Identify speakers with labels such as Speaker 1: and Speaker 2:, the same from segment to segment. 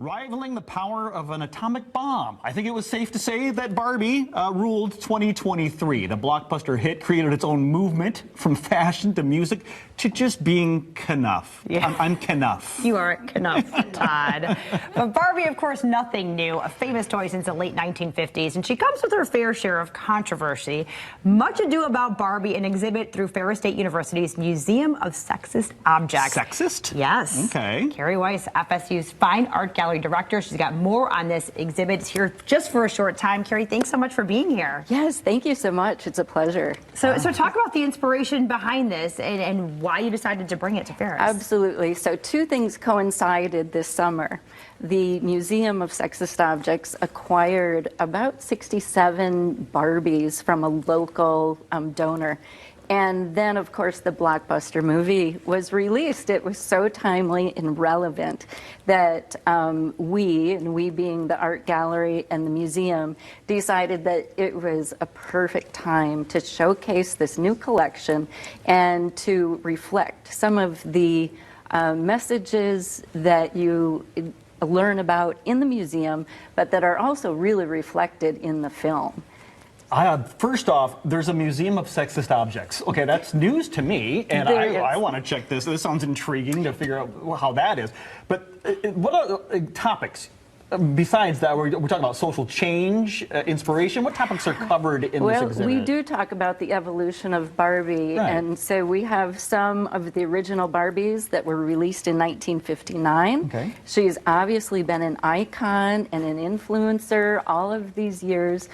Speaker 1: Rivaling the power of an atomic bomb. I think it was safe to say that Barbie ruled 2023. The blockbuster hit created its own movement from fashion to music to just being knuff.
Speaker 2: Yeah.
Speaker 1: I'm knuff.
Speaker 2: You are knuff, Todd. But Barbie, of course, nothing new. A famous toy since the late 1950s, and she comes with her fair share of controversy. Much ado about Barbie, an exhibit through Ferris State University's Museum of Sexist Objects.
Speaker 1: Sexist?
Speaker 2: Yes.
Speaker 1: Okay.
Speaker 2: Carrie Weiss, FSU's Fine Art Gallery director. She's got more on this exhibit. It's here just for a short time. Carrie, thanks so much for being here.
Speaker 3: Yes, thank you so much. It's a pleasure.
Speaker 2: So talk about the inspiration behind this and why you decided to bring it to Ferris.
Speaker 3: Absolutely. So two things coincided this summer. The Museum of Sexist Objects acquired about 67 Barbies from a local donor. And then, of course, the blockbuster movie was released. It was so timely and relevant that we being the art gallery and the museum, decided that it was a perfect time to showcase this new collection and to reflect some of the messages that you learn about in the museum, but that are also really reflected in the film.
Speaker 1: First off, there's a Museum of Sexist Objects. Okay, that's news to me, and I want to check this. This sounds intriguing to figure out how that is. But what are topics? Besides that, we're talking about social change, inspiration. What topics are covered in this exhibit?
Speaker 3: Well, we do talk about the evolution of Barbie,
Speaker 1: right.
Speaker 3: And so we have some of the original Barbies that were released in 1959.
Speaker 1: Okay.
Speaker 3: She's obviously been an icon and an influencer all of these years,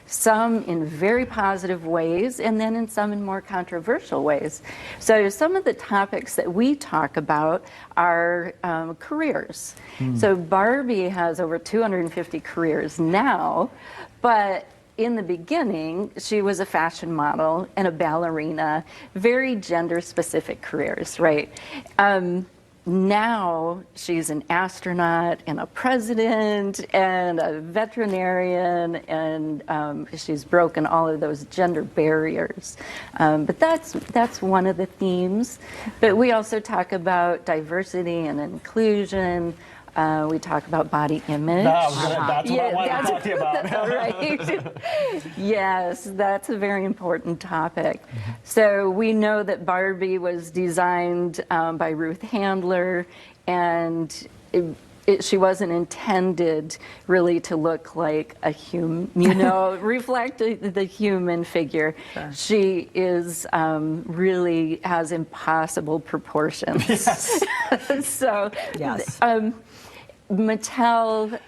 Speaker 3: some in very positive ways, and then in some in more controversial ways. So some of the topics that we talk about are careers. So Barbie has over 250 careers now, but in the beginning, she was a fashion model and a ballerina, very gender-specific careers, right? Now she's an astronaut and a president and a veterinarian, and she's broken all of those gender barriers. But that's one of the themes. But we also talk about diversity and inclusion. We talk about body image.
Speaker 1: That's what I wanted to talk to you about.
Speaker 3: Right. Yes, that's a very important topic. So we know that Barbie was designed by Ruth Handler, and she wasn't intended really to look like a human, reflect the human figure. Sure. She is really has impossible proportions.
Speaker 1: Yes.
Speaker 3: So,
Speaker 2: yes.
Speaker 3: Mattel,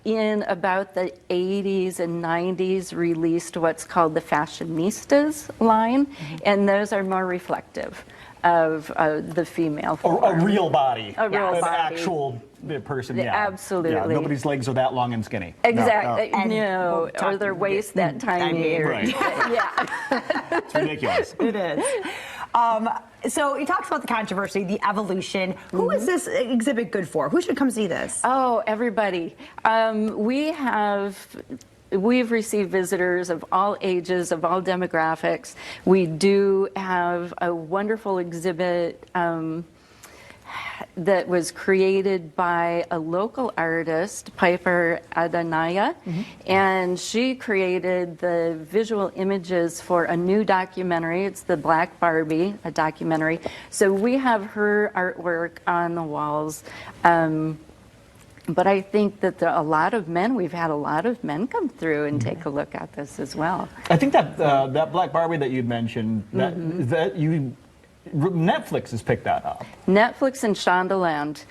Speaker 3: in about the 80s and 90s, released what's called the Fashionistas line, and those are more reflective of the female form.
Speaker 1: A real body.
Speaker 3: A real
Speaker 1: An
Speaker 3: body.
Speaker 1: Actual person, yeah.
Speaker 3: Absolutely.
Speaker 1: Yeah, nobody's legs are that long and skinny.
Speaker 3: Exactly.
Speaker 2: No.
Speaker 3: Or their waist that tiny.
Speaker 1: Right.
Speaker 3: Yeah.
Speaker 1: It's ridiculous.
Speaker 2: It is. So he talks about the controversy, the evolution. Who is this exhibit good for? Who should come see this?
Speaker 3: Oh, everybody. We've received visitors of all ages, of all demographics. We do have a wonderful exhibit that was created by a local artist, Piper Adanaya, and she created the visual images for a new documentary. It's the Black Barbie, a documentary. So we have her artwork on the walls. But I think that we've had a lot of men come through and take a look at this as well.
Speaker 1: I think that that Black Barbie that you'd mentioned, Netflix has picked that up.
Speaker 3: Netflix and Shondaland.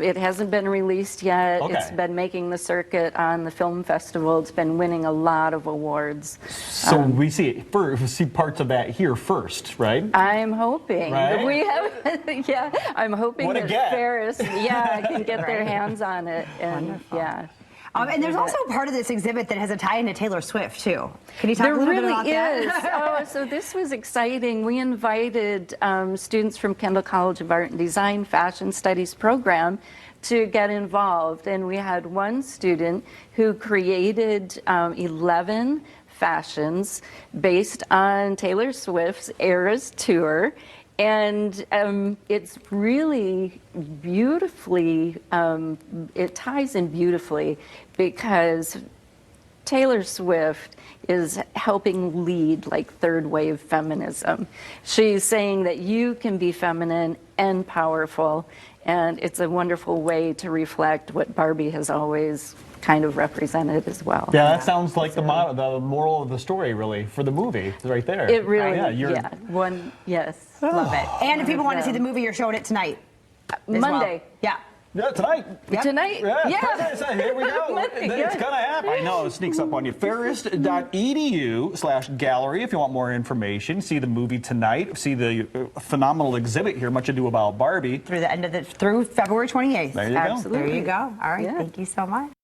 Speaker 3: It hasn't been released yet.
Speaker 1: Okay.
Speaker 3: It's been making the circuit on the film festival. It's been winning a lot of awards.
Speaker 1: So we see parts of that here first, right?
Speaker 3: I'm hoping.
Speaker 1: Right?
Speaker 3: We have, yeah. I'm hoping that Ferris, can get their hands on it. And
Speaker 2: Wonderful.
Speaker 3: yeah.
Speaker 2: And there's also part of this exhibit that has a tie into Taylor Swift, too. Can you talk a little bit about that?
Speaker 3: There really is. So this was exciting. We invited students from Kendall College of Art and Design Fashion Studies program to get involved. And we had one student who created 11 fashions based on Taylor Swift's Eras Tour. And it's really beautifully, it ties in beautifully because Taylor Swift is helping lead like third wave feminism. She's saying that you can be feminine and powerful, and it's a wonderful way to reflect what Barbie has always kind of represented as well.
Speaker 1: Yeah, that sounds like the moral of the story, really, for the movie. It's right there.
Speaker 3: It really, yes.
Speaker 2: Love it. And if people want to see the movie, you're showing it tonight.
Speaker 3: Monday.
Speaker 2: Well. Yeah.
Speaker 1: Yeah, tonight.
Speaker 3: Yep. Tonight.
Speaker 1: Yeah. Here we go. It's gonna happen. I know, it sneaks up on you. Ferris.edu/gallery if you want more information. See the movie tonight. See the phenomenal exhibit here, Much Ado About Barbie.
Speaker 2: Through February 28th.
Speaker 1: There you go.
Speaker 3: Absolutely.
Speaker 2: There you go. All right.
Speaker 3: Yeah.
Speaker 2: Thank you so much.